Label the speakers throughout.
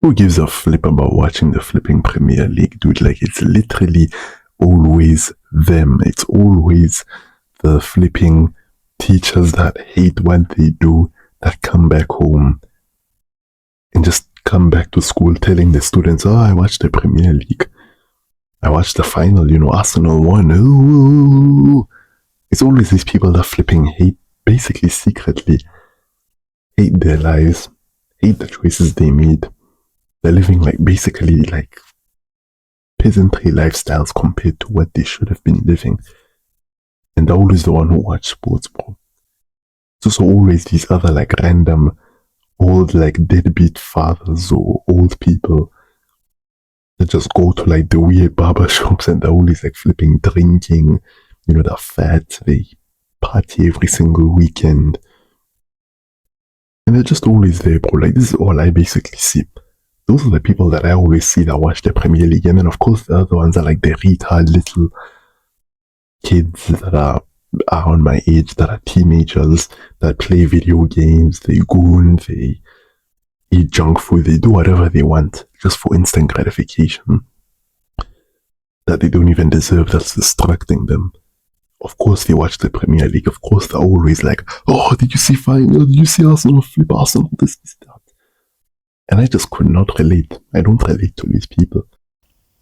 Speaker 1: Who gives a flip about watching the flipping Premier League, dude? Like, it's literally always them. It's always the flipping teachers that hate what they do that come back home and just come back to school telling the students, oh, I watched the Premier League. I watched the final, Arsenal won. Ooh. It's always these people that flipping hate, basically secretly hate their lives, hate the choices they made. They're living basically like peasantry lifestyles compared to what they should have been living. And they're always the one who watch sports, bro. It's also always these other random old deadbeat fathers or old people that just go to the weird barber shops and they're always flipping drinking, they're fat, they party every single weekend. And they're just always there, bro. This is all I basically see. Those are the people that I always see that watch the Premier League. And then, of course, the other ones are the retard little kids that are around my age, that are teenagers, that play video games, they goon, they eat junk food, they do whatever they want just for instant gratification that they don't even deserve, that's distracting them. Of course, they watch the Premier League. Of course, they're always oh, did you see final? Did you see Arsenal flip Arsenal? This, that. And I just could not relate. I don't relate to these people.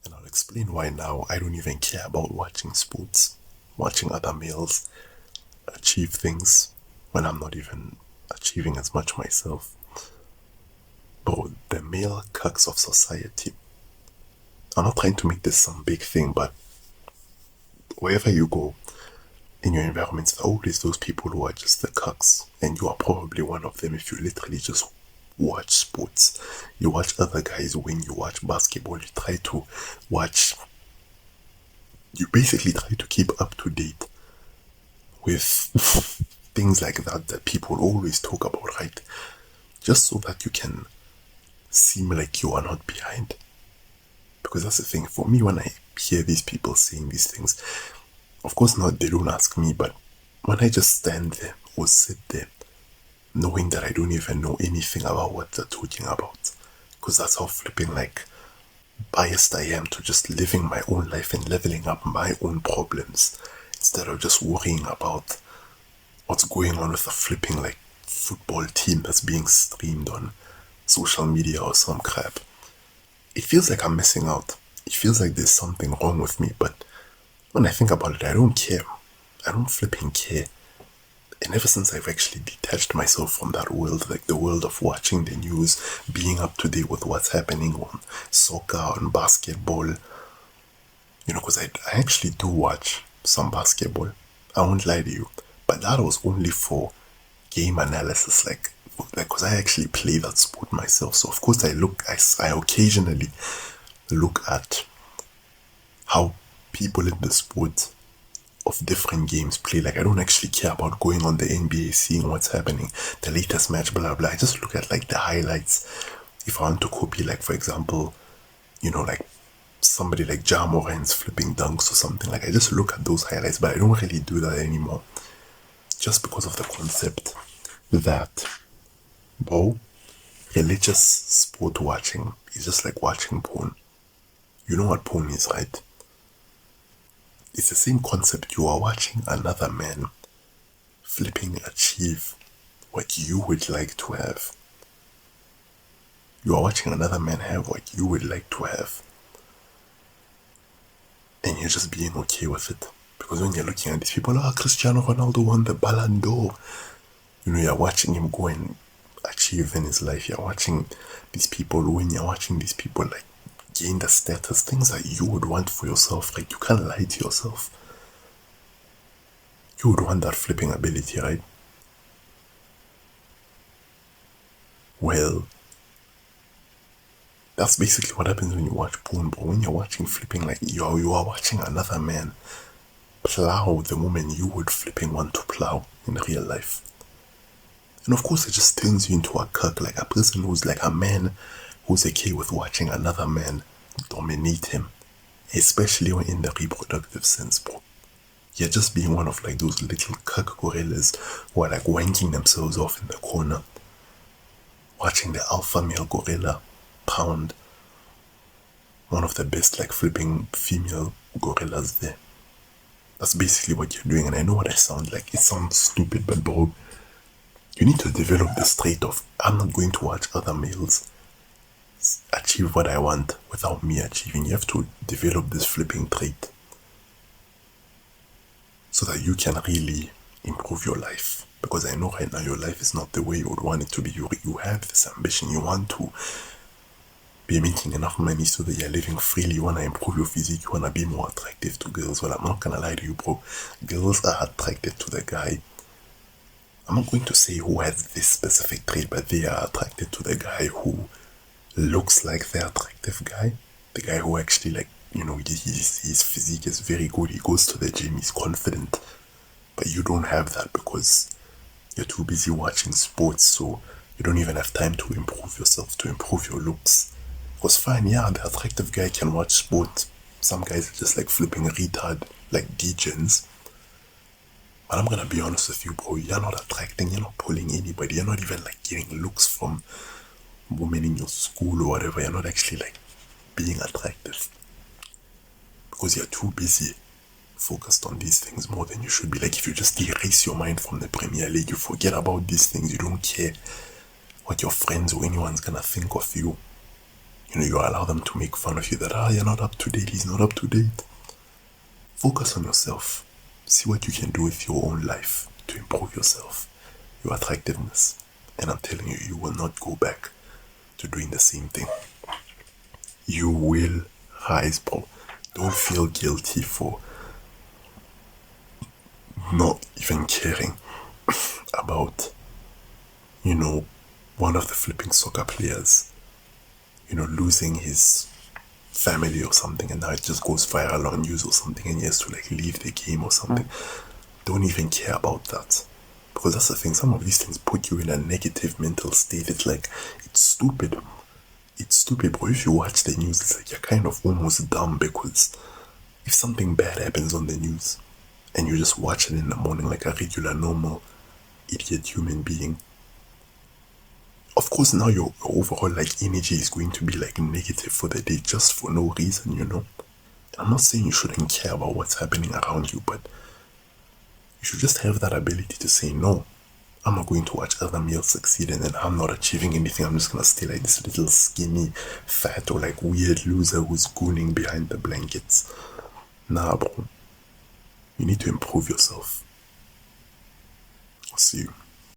Speaker 1: And I'll explain why now. I don't even care about watching sports, watching other males achieve things when I'm not even achieving as much myself. Bro, the male cucks of society. I'm not trying to make this some big thing, but wherever you go in your environments, there are always those people who are just the cucks, and you are probably one of them if you literally just watch sports. You watch other guys win, you watch basketball, you basically try to keep up to date with things like that people always talk about, right? Just so that you can seem like you are not behind. Because that's the thing, for me, when I hear these people saying these things, of course not, they don't ask me, but when I just stand there or sit there, knowing that I don't even know anything about what they're talking about, because that's how flipping biased I am to just living my own life and leveling up my own problems instead of just worrying about what's going on with a flipping football team that's being streamed on social media or some crap. It feels like I'm missing out. It feels like there's something wrong with me, but when I think about it, I don't care. I don't flipping care. And ever since I've actually detached myself from that world, the world of watching the news, being up to date with what's happening on soccer, on basketball, because I actually do watch some basketball. I won't lie to you. But that was only for game analysis, because I actually play that sport myself. So of course I occasionally look at how people in the sport of different games play. I don't actually care about going on the NBA, seeing what's happening, the latest match, blah blah. I just look at the highlights. If I want to copy, for example, somebody like Ja Morant's flipping dunks or something, I just look at those highlights, but I don't really do that anymore. Just because of the concept that, bro, religious sport watching is just like watching porn. You know what porn is, right? It's the same concept. You are watching another man flipping achieve what you would like to have. You are watching another man have what you would like to have. And you're just being okay with it. Because when you're looking at these people, Cristiano Ronaldo won the Ballon d'Or. You're watching him go and achieve in his life. You're watching these people win. You're watching these people gain the status, things that you would want for yourself. You can't lie to yourself. You would want that flipping ability, right? Well, that's basically what happens when you watch porn, bro. When you're watching flipping, you are watching another man plow the woman you would flipping want to plow in real life. And of course, it just turns you into a cuck, a person who's a man who's okay with watching another man dominate him, especially when in the reproductive sense, bro. You're just being one of those little cuck gorillas who are wanking themselves off in the corner, watching the alpha male gorilla pound one of the best like flipping female gorillas there. That's basically what you're doing. And I know what I sound like. It sounds stupid, but bro, you need to develop this trait of I'm not going to watch other males achieve what I want without me achieving. You have to develop this flipping trait so that you can really improve your life. Because I know right now your life is not the way you would want it to be. You have this ambition. You want to be making enough money so that you're living freely. You want to improve your physique. You want to be more attractive to girls. Well, I'm not going to lie to you, bro. Girls are attracted to the guy. I'm not going to say who has this specific trait, but they are attracted to the guy who looks like the attractive guy. The guy who actually, like, you know, his physique is very good. He goes to the gym. He's confident. But you don't have that because you're too busy watching sports. So you don't even have time to improve yourself, to improve your looks. Because fine, yeah, the attractive guy can watch sport. Some guys are just like flipping retard, like degens. But I'm gonna be honest with you, bro. You're not attracting, you're not pulling anybody. You're not even like getting looks from women in your school or whatever. You're not actually like being attractive. Because you're too busy focused on these things more than you should be. Like if you just erase your mind from the Premier League, you forget about these things, you don't care what your friends or anyone's gonna think of you. You know, you allow them to make fun of you that, you're not up to date, he's not up to date. Focus on yourself. See what you can do with your own life to improve yourself, your attractiveness. And I'm telling you, you will not go back to doing the same thing. You will rise, bro. Don't feel guilty for not even caring about, you know, one of the flipping soccer players, you know, losing his family or something, and now it just goes viral on news or something, and he has to like leave the game or something. Don't even care about that, because that's the thing. Some of these things put you in a negative mental state. It's like, it's stupid. It's stupid, bro. If you watch the news, it's like you're kind of almost dumb, because if something bad happens on the news and you just watch it in the morning like a regular, normal, idiot human being, of course now your overall like energy is going to be like negative for the day just for no reason, you know. I'm not saying you shouldn't care about what's happening around you, but you should just have that ability to say, no, I'm not going to watch other males succeed and then I'm not achieving anything. I'm just gonna stay like this little skinny, fat, or like weird loser who's gooning behind the blankets. Nah, bro. You need to improve yourself. I'll see you.